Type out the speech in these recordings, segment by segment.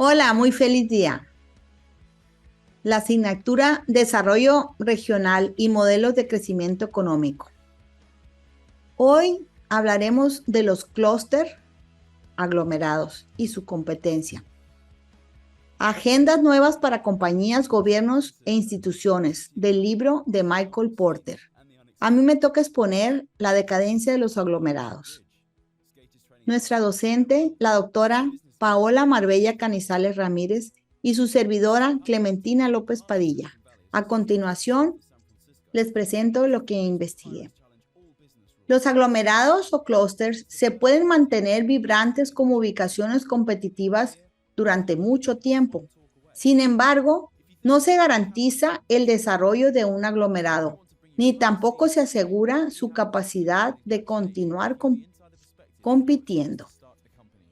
Hola, muy feliz día. La asignatura Desarrollo Regional y Modelos de Crecimiento Económico. Hoy hablaremos de los clúster aglomerados y su competencia. Agendas nuevas para compañías, gobiernos e instituciones, del libro de Michael Porter. A mí me toca exponer la decadencia de los aglomerados. Nuestra docente, la doctora Paola Marbella Canizales Ramírez, y su servidora Clementina López Padilla. A continuación, les presento lo que investigué. Los aglomerados o clústeres se pueden mantener vibrantes como ubicaciones competitivas durante mucho tiempo. Sin embargo, no se garantiza el desarrollo de un aglomerado, ni tampoco se asegura su capacidad de continuar compitiendo.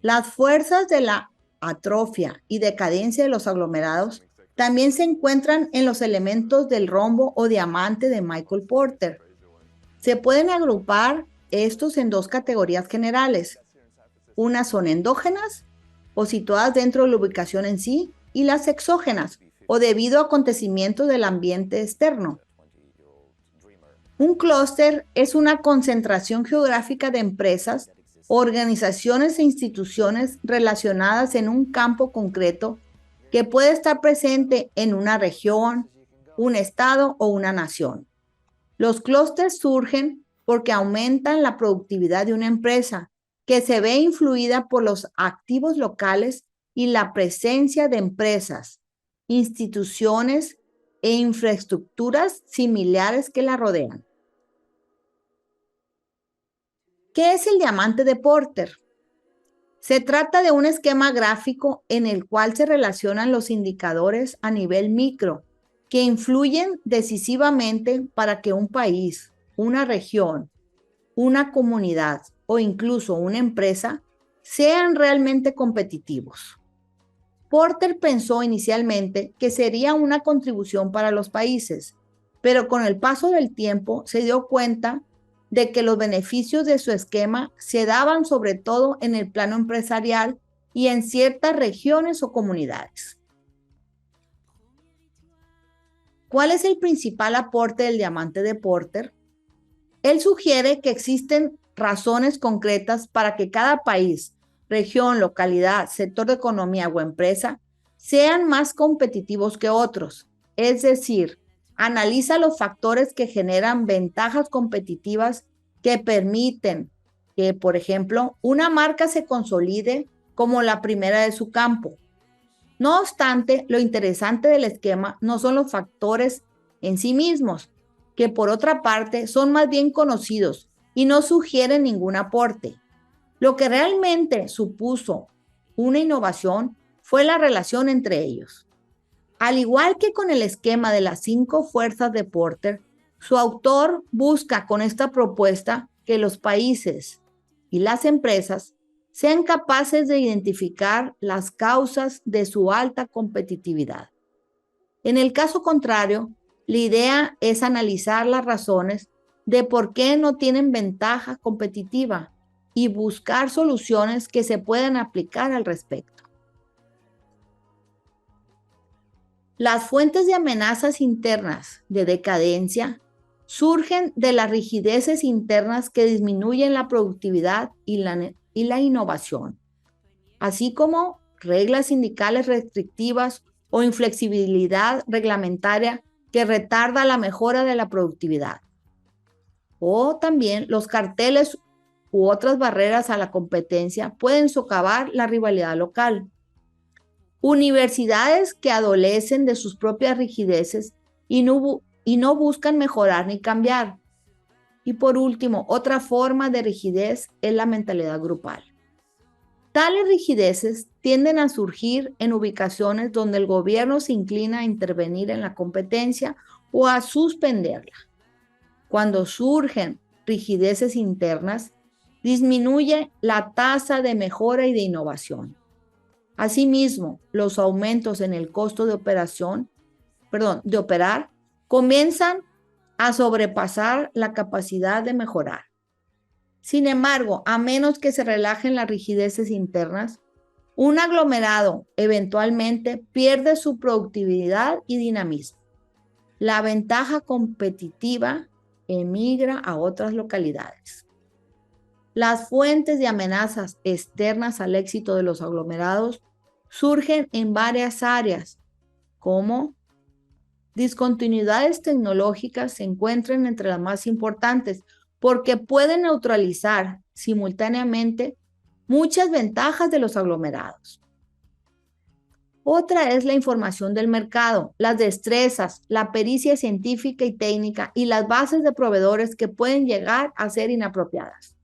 Las fuerzas de la atrofia y decadencia de los aglomerados también se encuentran en los elementos del rombo o diamante de Michael Porter. Se pueden agrupar estos en dos categorías generales. Unas son endógenas o situadas dentro de la ubicación en sí, y las exógenas o debido a acontecimientos del ambiente externo. Un clúster es una concentración geográfica de empresas, organizaciones e instituciones relacionadas en un campo concreto que puede estar presente en una región, un estado o una nación. Los clústeres surgen porque aumentan la productividad de una empresa que se ve influida por los activos locales y la presencia de empresas, instituciones e infraestructuras similares que la rodean. ¿Qué es el diamante de Porter? Se trata de un esquema gráfico en el cual se relacionan los indicadores a nivel micro que influyen decisivamente para que un país, una región, una comunidad o incluso una empresa sean realmente competitivos. Porter pensó inicialmente que sería una contribución para los países, pero con el paso del tiempo se dio cuenta de que los beneficios de su esquema se daban sobre todo en el plano empresarial y en ciertas regiones o comunidades. ¿Cuál es el principal aporte del diamante de Porter? Él sugiere que existen razones concretas para que cada país, región, localidad, sector de economía o empresa sean más competitivos que otros. Es decir, analiza los factores que generan ventajas competitivas que permiten que, por ejemplo, una marca se consolide como la primera de su campo. No obstante, lo interesante del esquema no son los factores en sí mismos, que por otra parte son más bien conocidos y no sugieren ningún aporte. Lo que realmente supuso una innovación fue la relación entre ellos. Al igual que con el esquema de las 5 fuerzas de Porter, su autor busca con esta propuesta que los países y las empresas sean capaces de identificar las causas de su alta competitividad. En el caso contrario, la idea es analizar las razones de por qué no tienen ventaja competitiva y buscar soluciones que se puedan aplicar al respecto. Las fuentes de amenazas internas de decadencia surgen de las rigideces internas que disminuyen la productividad y la innovación, así como reglas sindicales restrictivas o inflexibilidad reglamentaria que retarda la mejora de la productividad. O también los carteles u otras barreras a la competencia pueden socavar la rivalidad local. Universidades que adolecen de sus propias rigideces y no buscan mejorar ni cambiar. Y por último, otra forma de rigidez es la mentalidad grupal. Tales rigideces tienden a surgir en ubicaciones donde el gobierno se inclina a intervenir en la competencia o a suspenderla. Cuando surgen rigideces internas, disminuye la tasa de mejora y de innovación. Asimismo, los aumentos en el costo de operar comienzan a sobrepasar la capacidad de mejorar. Sin embargo, a menos que se relajen las rigideces internas, Un aglomerado eventualmente pierde su productividad y dinamismo. La ventaja competitiva emigra a otras localidades. Las fuentes de amenazas externas al éxito de los aglomerados surgen en varias áreas, como discontinuidades tecnológicas se encuentran entre las más importantes porque pueden neutralizar simultáneamente muchas ventajas de los aglomerados. Otra es la información del mercado, las destrezas, la pericia científica y técnica y las bases de proveedores que pueden llegar a ser inapropiadas.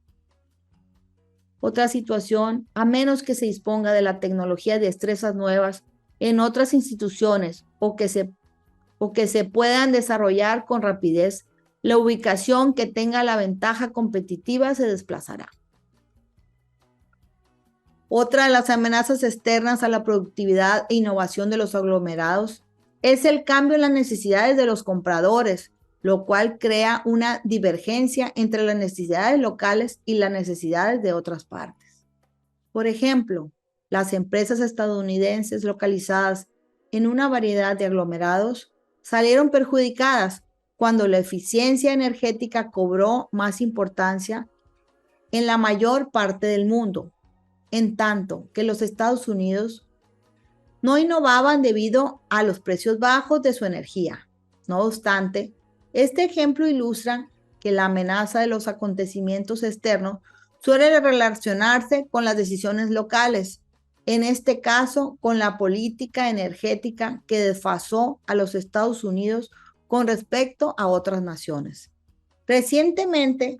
Otra situación, a menos que se disponga de la tecnología de destrezas nuevas en otras instituciones o que se puedan desarrollar con rapidez, la ubicación que tenga la ventaja competitiva se desplazará. Otra de las amenazas externas a la productividad e innovación de los aglomerados es el cambio en las necesidades de los compradores, lo cual crea una divergencia entre las necesidades locales y las necesidades de otras partes. Por ejemplo, las empresas estadounidenses localizadas en una variedad de aglomerados salieron perjudicadas cuando la eficiencia energética cobró más importancia en la mayor parte del mundo, en tanto que los Estados Unidos no innovaban debido a los precios bajos de su energía. No obstante, este ejemplo ilustra que la amenaza de los acontecimientos externos suele relacionarse con las decisiones locales, en este caso con la política energética que desfasó a los Estados Unidos con respecto a otras naciones. Recientemente,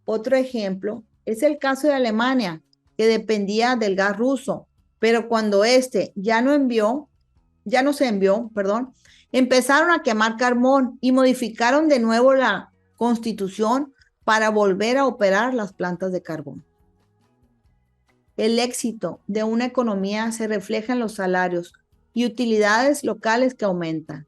otro ejemplo es el caso de Alemania, que dependía del gas ruso, pero cuando este ya no se envió, empezaron a quemar carbón y modificaron de nuevo la constitución para volver a operar las plantas de carbón. El éxito de una economía se refleja en los salarios y utilidades locales que aumentan.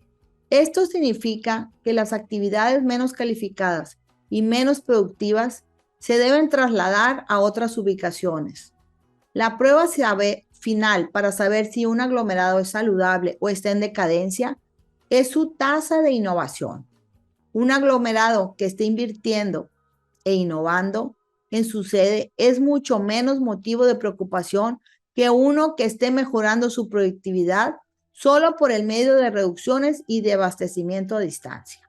Esto significa que las actividades menos calificadas y menos productivas se deben trasladar a otras ubicaciones. La prueba final para saber si un aglomerado es saludable o está en decadencia es su tasa de innovación. Un aglomerado que esté invirtiendo e innovando en su sede es mucho menos motivo de preocupación que uno que esté mejorando su productividad solo por el medio de reducciones y de abastecimiento a distancia.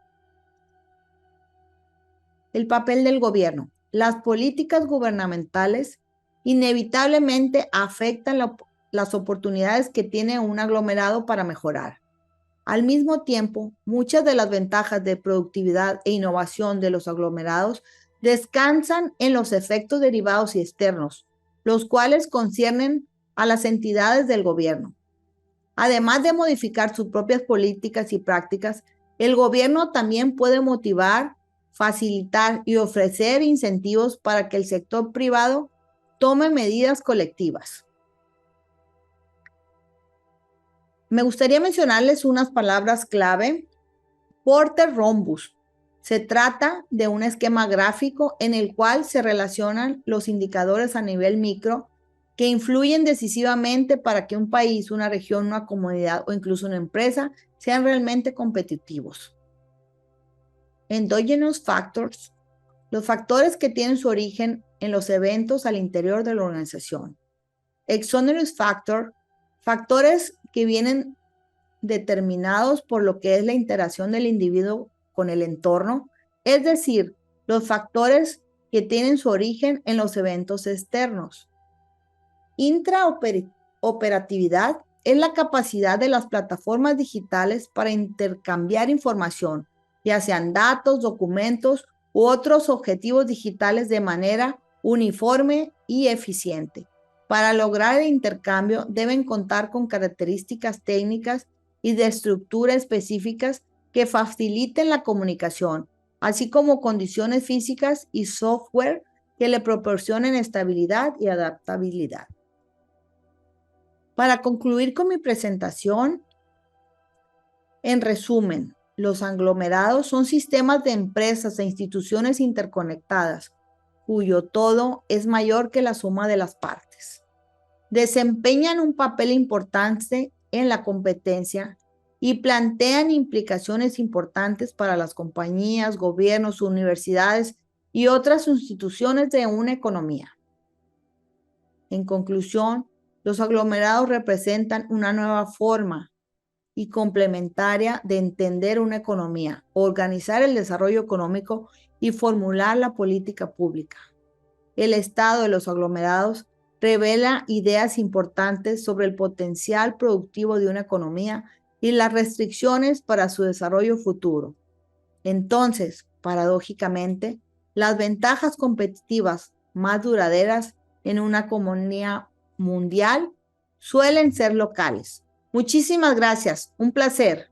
El papel del gobierno. Las políticas gubernamentales inevitablemente afectan las oportunidades que tiene un aglomerado para mejorar. Al mismo tiempo, muchas de las ventajas de productividad e innovación de los aglomerados descansan en los efectos derivados y externos, los cuales conciernen a las entidades del gobierno. Además de modificar sus propias políticas y prácticas, el gobierno también puede motivar, facilitar y ofrecer incentivos para que el sector privado tome medidas colectivas. Me gustaría mencionarles unas palabras clave. Porter Rhombus. Se trata de un esquema gráfico en el cual se relacionan los indicadores a nivel micro que influyen decisivamente para que un país, una región, una comunidad o incluso una empresa sean realmente competitivos. Endogenous factors. Los factores que tienen su origen en los eventos al interior de la organización. Exogenous factor. Factores que vienen determinados por lo que es la interacción del individuo con el entorno, es decir, los factores que tienen su origen en los eventos externos. Intraoperatividad es la capacidad de las plataformas digitales para intercambiar información, ya sean datos, documentos u otros objetivos digitales de manera uniforme y eficiente. Para lograr el intercambio deben contar con características técnicas y de estructura específicas que faciliten la comunicación, así como condiciones físicas y software que le proporcionen estabilidad y adaptabilidad. Para concluir con mi presentación, en resumen, los aglomerados son sistemas de empresas e instituciones interconectadas, cuyo todo es mayor que la suma de las partes. desempeñan un papel importante en la competencia y plantean implicaciones importantes para las compañías, gobiernos, universidades y otras instituciones de una economía. En conclusión, los aglomerados representan una nueva forma y complementaria de entender una economía, organizar el desarrollo económico y formular la política pública. El estado de los aglomerados revela ideas importantes sobre el potencial productivo de una economía y las restricciones para su desarrollo futuro. Entonces, paradójicamente, las ventajas competitivas más duraderas en una economía mundial suelen ser locales. Muchísimas gracias. Un placer.